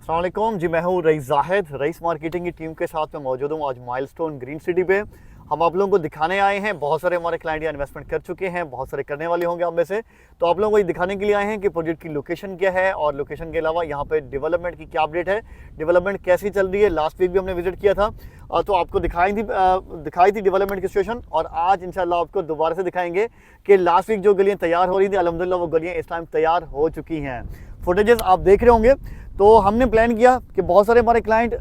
अस्सलाम वालेकुम जी, मैं हूँ रईस जाहिद। रईस मार्केटिंग की टीम के साथ में मौजूद हूँ आज माइलस्टोन ग्रीन सिटी पे। हम आप लोगों को दिखाने आए हैं, बहुत सारे हमारे क्लाइंट यहाँ इन्वेस्टमेंट कर चुके हैं, बहुत सारे करने वाले होंगे आप में से। तो आप लोगों को ये दिखाने के लिए आए हैं कि प्रोजेक्ट की लोकेशन क्या है और लोकेशन के अलावा यहाँ पे डेवलपमेंट की क्या अपडेट है, डेवलपमेंट कैसी चल रही है। लास्ट वीक भी हमने विजिट किया था तो आपको दिखाई थी डेवलपमेंट की सिचुएशन, और आज इंशाल्लाह आपको दोबारा से दिखाएंगे कि लास्ट वीक जो गलियाँ तैयार हो रही थी अल्हम्दुलिल्लाह वो गलियाँ इस टाइम तैयार हो चुकी हैं। फुटेजेस आप देख रहे होंगे। तो हमने प्लान किया कि बहुत सारे हमारे क्लाइंट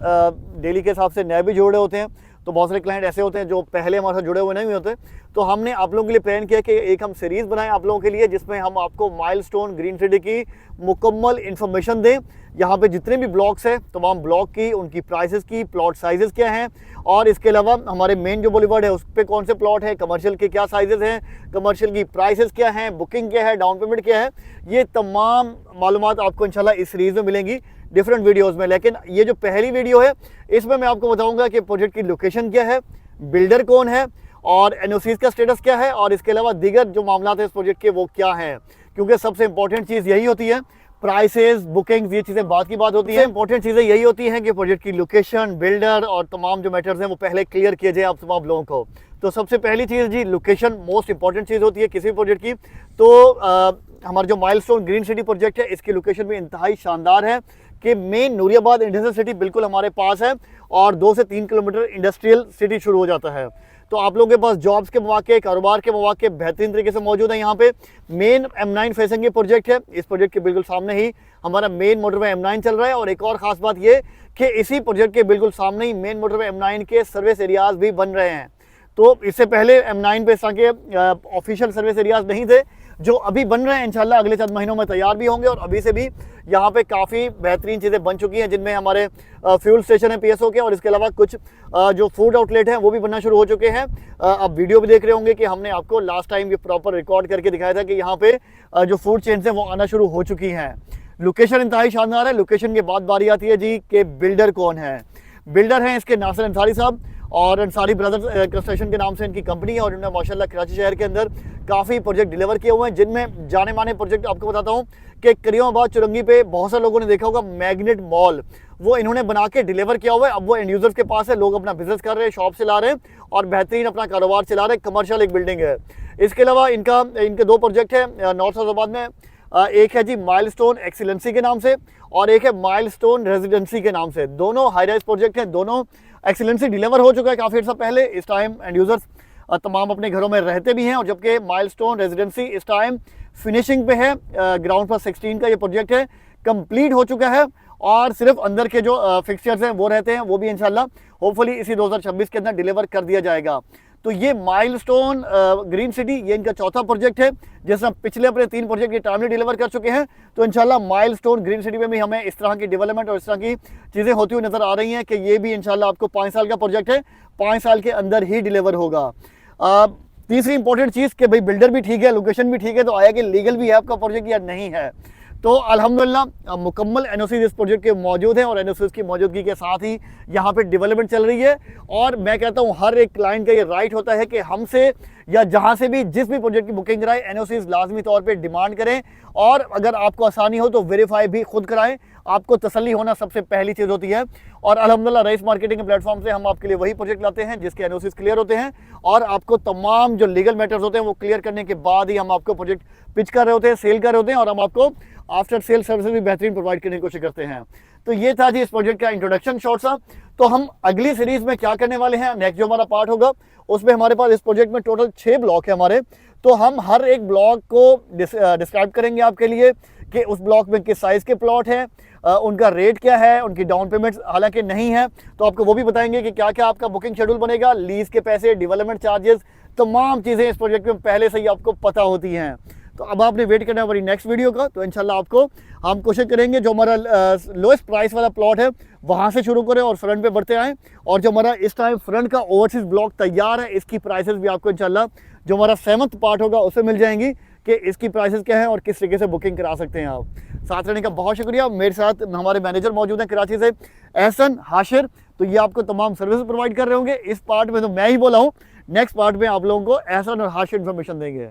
डेली के हिसाब से नए भी जुड़े होते हैं, तो बहुत सारे क्लाइंट ऐसे होते हैं जो पहले हमारे साथ जुड़े हुए नहीं होते। तो हमने आप लोगों के लिए प्लान किया कि एक हम सीरीज़ बनाएं आप लोगों के लिए, जिसमें हम आपको माइलस्टोन ग्रीन सिटी की मुकम्मल इन्फॉर्मेशन दें। यहाँ पे जितने भी ब्लॉक्स हैं तमाम ब्लॉक की, उनकी प्राइसेस की, प्लॉट साइजेस क्या हैं, और इसके अलावा हमारे मेन जो बॉलीवुड है उस पर कौन से प्लॉट है, कमर्शियल के क्या साइजेस हैं, कमर्शियल की प्राइसेस क्या हैं, बुकिंग क्या है, डाउन पेमेंट क्या है, ये तमाम मालूमात आपको इंशाल्लाह इस सीरीज़ में मिलेंगी डिफरेंट वीडियोस में। लेकिन ये जो पहली वीडियो है इसमें मैं आपको बताऊंगा कि प्रोजेक्ट की लोकेशन क्या है, बिल्डर कौन है, और एनओसीज का स्टेटस क्या है, और इसके अलावा दीगर जो मामला है इस प्रोजेक्ट के वो क्या हैं। क्योंकि सबसे इंपॉर्टेंट चीज़ यही होती है, प्राइसेस, बुकिंग्स, ये चीज़ें बात की बात होती है। इंपॉर्टेंट चीज़ें यही होती हैं कि प्रोजेक्ट की लोकेशन, बिल्डर और तमाम जो मैटर्स हैं वो पहले क्लियर किए जाए आप तमाम लोगों को। तो सबसे पहली चीज़ जी, लोकेशन मोस्ट इंपॉर्टेंट चीज़ होती है किसी भी प्रोजेक्ट की। तो हमारा जो माइलस्टोन ग्रीन सिटी प्रोजेक्ट है इसकी लोकेशन भी इंतहाई शानदार है कि मेन नूरियाबाद इंडस्ट्रियल सिटी बिल्कुल हमारे पास है, और 2 से 3 किलोमीटर इंडस्ट्रियल सिटी शुरू हो जाता है। तो आप लोगों के पास जॉब्स के मौके, कारोबार के मौके बेहतरीन तरीके से मौजूद है। यहाँ पे मेन M9 फेसिंग ये प्रोजेक्ट है। इस प्रोजेक्ट के बिल्कुल सामने ही हमारा मेन मोटरवे M9 चल रहा है, और एक और ख़ास बात ये कि इसी प्रोजेक्ट के बिल्कुल सामने ही मेन मोटरवे M9 के सर्विस एरियाज़ भी बन रहे हैं। तो इससे पहले M9 पे इस तरह के ऑफिशियल सर्विस एरियाज़ नहीं थे, जो अभी बन रहे हैं। इंशाल्लाह अगले चंद महीनों में तैयार भी होंगे, और अभी से भी यहाँ पे काफ़ी बेहतरीन चीज़ें बन चुकी हैं, जिनमें हमारे फ्यूल स्टेशन है PSO के, और इसके अलावा कुछ जो फूड आउटलेट हैं वो भी बनना शुरू हो चुके हैं। अब वीडियो भी देख रहे होंगे कि हमने आपको लास्ट टाइम ये प्रॉपर रिकॉर्ड करके दिखाया था कि यहाँ पे जो फूड चेन्स हैं वो आना शुरू हो चुकी हैं। लोकेशन इंतहाई शानदार है। लोकेशन के बाद बारी आती है जी कि बिल्डर कौन है। बिल्डर हैं इसके नासिर अंसारी साहब, और अंसारी ब्रदर्स कंस्ट्रक्शन के नाम से इनकी कंपनी है, और इन्होंने माशाल्लाह कराची शहर के अंदर काफ़ी प्रोजेक्ट डिलीवर किए हुए हैं, जिनमें जाने माने प्रोजेक्ट आपको बताता हूँ कि करीमाबाद चुरंगी पे बहुत सारे लोगों ने देखा होगा मैग्नेट मॉल, वो इन्होंने बना के डिलीवर किया हुआ है। अब वो एंड यूजर्स के पास है, लोग अपना बिजनेस कर रहे हैं, शॉप चला रहे हैं और बेहतरीन अपना कारोबार चला रहे हैं। कमर्शियल एक बिल्डिंग है। इसके अलावा इनके 2 प्रोजेक्ट है नॉर्थ फैसलाबाद में। एक है जी माइलस्टोन एक्सीलेंसी के नाम से, और एक है माइलस्टोन रेजिडेंसी के नाम से। दोनों हाई राइज प्रोजेक्ट हैं। दोनों एक्सीलेंसी डिलीवर हो चुका है काफ़ी अर्सा पहले। इस टाइम एंड यूजर्स तमाम अपने घरों में रहते भी हैं, और जबकि माइलस्टोन रेजिडेंसी इस टाइम फिनिशिंग पे है। ग्राउंड पर 16 का ये प्रोजेक्ट है, कंप्लीट हो चुका है, और सिर्फ अंदर के जो फिक्सचर्स हैं वो रहते हैं, वो भी इंशाल्लाह होपफुली इसी 2026 के अंदर डिलीवर कर दिया जाएगा। तो ये माइलस्टोन ग्रीन सिटी ये इनका चौथा प्रोजेक्ट है। जैसा पिछले अपने 3 प्रोजेक्ट ये टाइमली डिलीवर कर चुके हैं, तो इंशाल्लाह माइलस्टोन ग्रीन सिटी में भी हमें इस तरह की डेवलपमेंट और इस तरह की चीज़ें होती हुई नज़र आ रही हैं कि ये भी इंशाल्लाह आपको 5 साल का प्रोजेक्ट है, 5 साल के अंदर ही डिलीवर होगा। तीसरी इंपॉर्टेंट चीज़ कि भाई बिल्डर भी ठीक है, लोकेशन भी ठीक है, तो आया कि लीगल भी है आपका प्रोजेक्ट या नहीं है। तो अल्हम्दुलिल्लाह मुकम्मल एनओसी इस प्रोजेक्ट के मौजूद हैं, और एनओसी की मौजूदगी के साथ ही यहाँ पे डेवलपमेंट चल रही है। और मैं कहता हूँ हर एक क्लाइंट का ये राइट होता है कि हमसे या जहाँ से भी जिस भी प्रोजेक्ट की बुकिंग कराएं, एनओसी लाजमी तौर पे डिमांड करें, और अगर आपको आसानी हो तो वेरीफाई भी खुद कराएं। आपको तसल्ली होना सबसे पहली चीज़ होती है। और अल्हम्दुलिल्लाह रईस मार्केटिंग के प्लेटफॉर्म से हम आपके लिए वही प्रोजेक्ट लाते हैं जिसके एनओसी क्लियर होते हैं, और आपको तमाम जो लीगल मैटर्स होते हैं वो क्लियर करने के बाद ही हम आपको प्रोजेक्ट पिच कर रहे होते हैं, सेल कर रहे होते हैं, और हम आपको आफ्टर सेल सर्विस भी बेहतरीन प्रोवाइड करने की कोशिश करते हैं। तो ये था जी इस प्रोजेक्ट का इंट्रोडक्शन शॉर्ट सा। तो हम अगली सीरीज में क्या करने वाले हैं, नेक्स्ट जो हमारा पार्ट होगा उसमें हमारे पास इस प्रोजेक्ट में टोटल 6 ब्लॉक है हमारे। तो हम हर एक ब्लॉक को डिस्क्राइब करेंगे आपके लिए कि उस ब्लॉक में किस साइज़ के प्लॉट हैं, उनका रेट क्या है, उनकी डाउन पेमेंट्स हालांकि नहीं है तो आपको वो भी बताएंगे कि क्या क्या आपका बुकिंग शेड्यूल बनेगा, लीज के पैसे, डेवलपमेंट चार्जेस, तमाम चीज़ें इस प्रोजेक्ट में पहले से ही आपको पता होती हैं। तो अब आपने वेट करना है हमारी नेक्स्ट वीडियो का। तो इंशाल्लाह आपको हम कोशिश करेंगे जो हमारा लोएस्ट प्राइस वाला प्लॉट है वहाँ से शुरू करें और फ्रंट पे बढ़ते आएँ, और जो हमारा इस टाइम फ्रंट का ओवरसीज ब्लॉक तैयार है इसकी प्राइसेस भी आपको इंशाल्लाह जो हमारा 7th पार्ट होगा उससे मिल जाएंगी कि इसकी प्राइसेस क्या है और किस तरीके से बुकिंग करा सकते हैं आप। साथ रहने का बहुत शुक्रिया। मेरे साथ हमारे मैनेजर मौजूद हैं कराची से, एहसन हाशिर, तो ये आपको तमाम सर्विस प्रोवाइड कर रहे होंगे। इस पार्ट में तो मैं ही बोला हूँ, नेक्स्ट पार्ट में आप लोगों को एहसन और हाशिर इन्फॉर्मेशन देंगे।